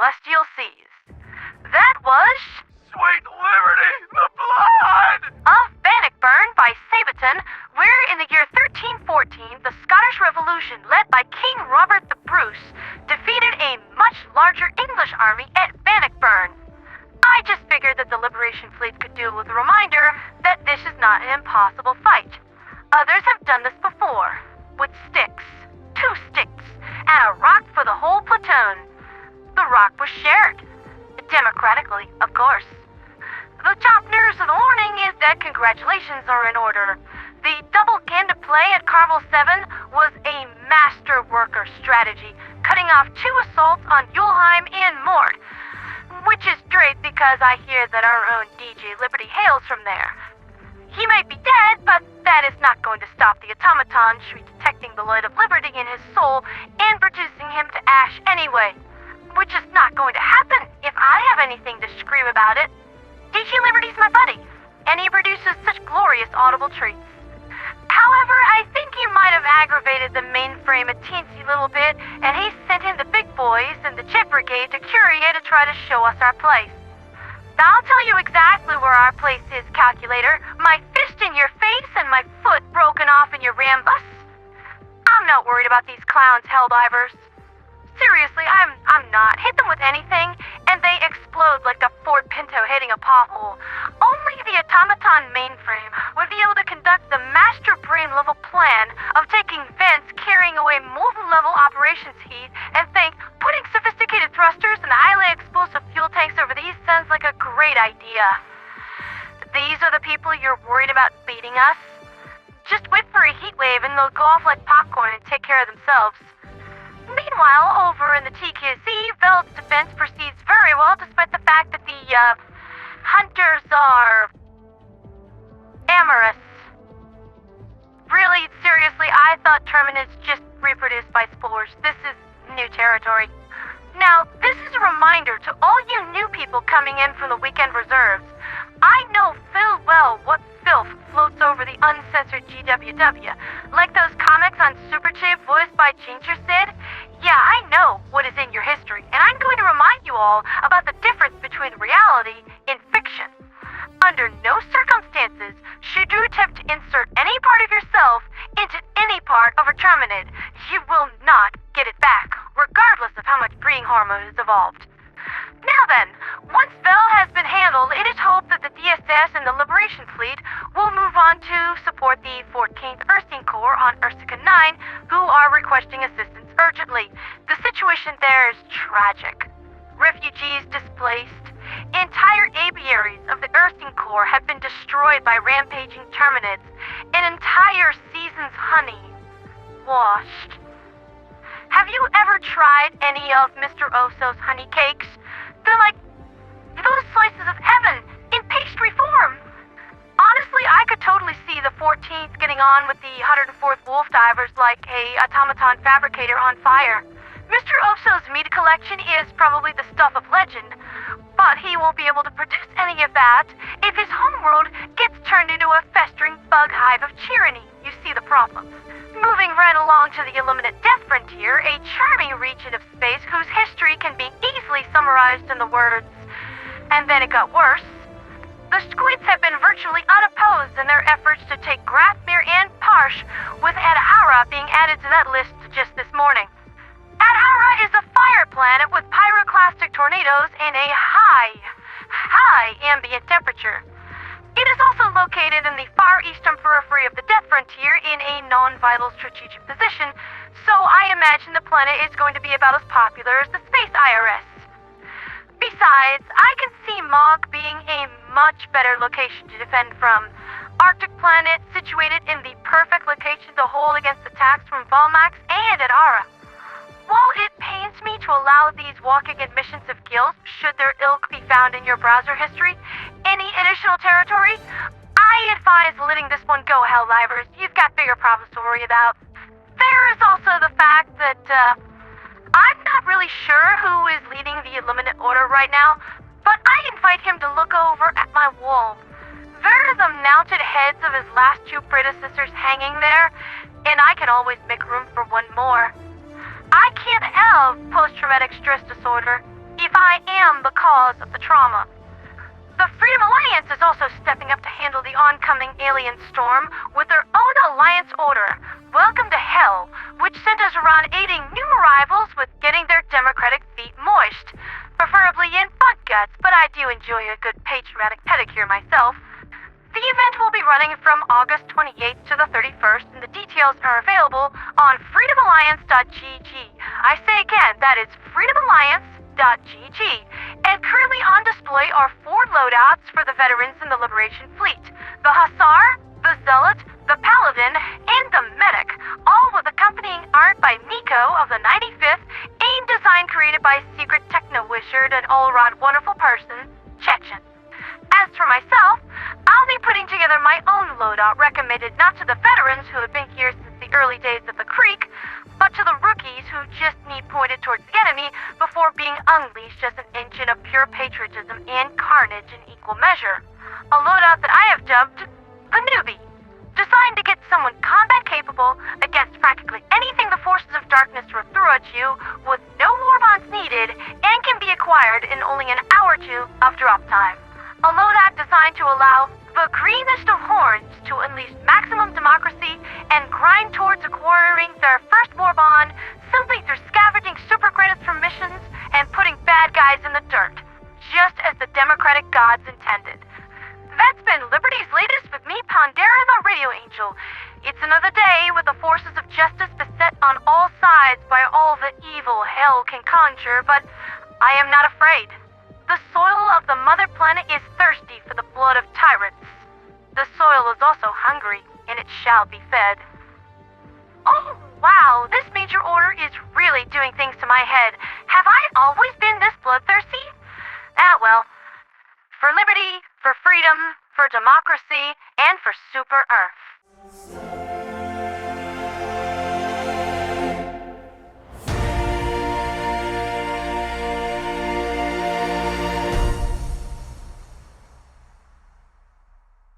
celestial seas. That was... Sweet Liberty, the blood! Of Bannockburn by Sabaton, where in the year 1314, the Scottish Revolution, led by King Robert the Bruce, defeated a much larger English army at Bannockburn. I just figured that the Liberation Fleet could do with a reminder that this is not an impossible fight. Others have done this before, with sticks, 2 sticks, and a rock for the whole platoon. The rock was shared, democratically, of course. The top news of the morning is that congratulations are in order. The double Gambit play at Charbal 7 was a master-worker strategy, cutting off 2 assaults on Yulheim and Mort, which is great because I hear that our own DJ Liberty hails from there. He might be dead, but that is not going to stop the Automatons detecting the light of liberty in his soul and reducing him to ash anyway, which is not going to happen if I have anything to scream about it. DJ Liberty's my buddy, and he produces such glorious audible treats. However, I think he might have aggravated the mainframe a teensy little bit, and he sent in the big boys and the Jet Brigade to Curia to try to show us our place. I'll tell you exactly where our place is, Calculator. My fist in your face and my foot broken off in your rambus. I'm not worried about these clowns, Helldivers. Seriously, I'm not. Hit them with anything, and they explode like a Ford Pinto hitting a pothole. Only the Automaton mainframe would be able to conduct the master brain level plan of taking vents carrying away molten level operations heat and think putting sophisticated thrusters and highly explosive fuel tanks over these sounds like a great idea. These are the people you're worried about beating us? Just wait for a heat wave and they'll go off like popcorn and take care of themselves. Meanwhile, over in the TQZ, Veld's defense proceeds very well despite the fact that the, hunters are... amorous. Really, seriously, I thought Terminids just reproduced by spores. This is new territory. Now, this is a reminder to all you new people coming in from the weekend reserves. I know full well what filth floats over the uncensored GWW, like those comics on Superchip voiced by Ginger Sid. Yeah, I know what is in your history, and I'm going to remind you all about the difference between reality and fiction. Under no circumstances should you attempt to insert any part of yourself into any part of a Terminid. You will not get it back, regardless of how much breeding hormone is evolved. Now then, once Veld has been handled, it is hoped that the DSS and the Liberation Fleet will move on to support the 14th Ursica Corps on Ursica XI, who are requesting assistance urgently. The situation there is tragic. Refugees displaced. Entire apiaries of the Ursica Corps have been destroyed by rampaging Terminids. An entire season's honey washed. Have you ever tried any of Mr. Oso's honey cakes? They're like those slices of heaven in pastry form. Honestly, I could totally see the 14th getting on with the 104th Wolf Divers like a automaton fabricator on fire. Mr. Oso's meat collection is probably the stuff of legend, but he won't be able to produce any of that if his homeworld gets turned into a festering bug hive of tyranny. You see the problem. Moving right along to the Illuminate Death Frontier, a charming region of space whose history can be easily summarized in the words, "And then it got worse." The Squids have been virtually unopposed in their efforts to take Grathmere and Parsh, with Adhara being added to that list just this morning. Adhara is a fire planet with pyroclastic tornadoes and a high ambient temperature. It is also located in the far eastern periphery of the Death Frontier in a non-vital strategic position, so I imagine the planet is going to be about as popular as the Space IRS. Besides, I can see Mog being a much better location to defend from. Arctic planet situated in the perfect location to hold against attacks from Valmax and Adhara. While it pains me to allow these walking admissions of guilt, should their ilk be found in your browser history, any additional territory, I advise letting this one go, Helldivers. You've got bigger problems to worry about. There is also the fact that, I'm not really sure who is leading the Illuminate Order right now, but I invite him to look over at my wall. There are the mounted heads of his last 2 predecessors hanging there, and I can always make room for one more. I can't have post-traumatic stress disorder. If I am the cause of the trauma. The Freedom Alliance is also stepping up to handle the oncoming alien storm with their own alliance order, Welcome to Hell, which centers around aiding new arrivals with getting their democratic feet moist. Preferably in butt guts, but I do enjoy a good patriotic pedicure myself. The event will be running from August 28th to the 31st, and the details are available on freedomalliance.gg. I say again, that is freedomalliance.gg. And currently on display are 4 loadouts for the veterans in the Liberation Fleet: the Hussar, the Zealot, the Paladin, and the Medic, all with accompanying art by Nico of the 95th, AIM design created by secret techno-wizard and all-around wonderful person, Chechen. As for myself, I'll be putting together my own loadout recommended not to the veterans who have been here since the early days of the Creek, but to the rookies who just need pointed towards the enemy before being unleashed as an engine of pure patriotism and carnage in equal measure. A loadout that I have dubbed the Newbie, designed to get someone combat capable against practically anything the forces of darkness will throw at you with no war bonds needed and can be acquired in only an hour or two of drop time. A loadout designed to allow the greenest of horns to unleash maximum democracy and grind towards acquiring their first war bond simply through scavenging super credits from missions and putting bad guys in the dirt, just as the democratic gods intended. That's been Liberty's latest with me, Pandera the Radio Angel. It's another day with the forces of justice beset on all sides by all the evil hell can conjure, but I am not afraid. The soil of the mother planet is thirsty for the blood of tyrants. The soil is also hungry, and it shall be fed. Oh, wow, this major order is really doing things to my head. Have I always been this bloodthirsty? Well, for liberty, for freedom, for democracy, and for Super Earth.